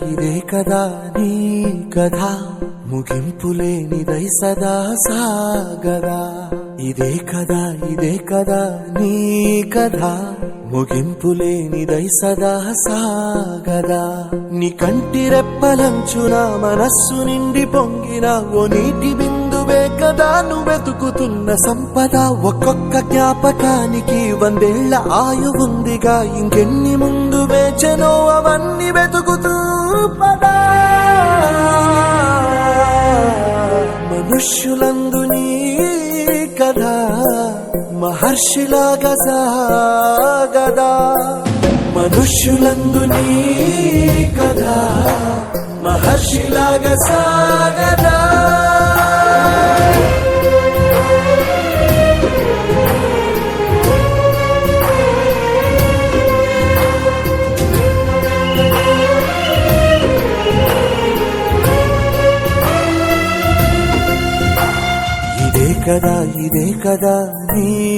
ఇదే కదా నీ కథ ముగింపులేనిదై సదా సాగదా ఇదే కదా నీ కథ ముగింపులేనిదై సదా సాగదా నీ కంటి రెప్పలంచున మనస్సు నిండి పొంగిన ఓ నీటి బిందువే కదా నువ్వెతుకుతున్న సంపద ఒక్కొక్క జ్ఞాపకానికి 100 ఏళ్ల ఆయువుందిగా ఇంకెన్ని ముందు వేచనో అవన్నీ వెతుకుతూ పదా మనుష్యులందు నీ కథ మహర్షిలాగా సాగదా మనుష్యులందు నీ కథ మహర్షిలాగా సాగదా ఇదే కదా నీ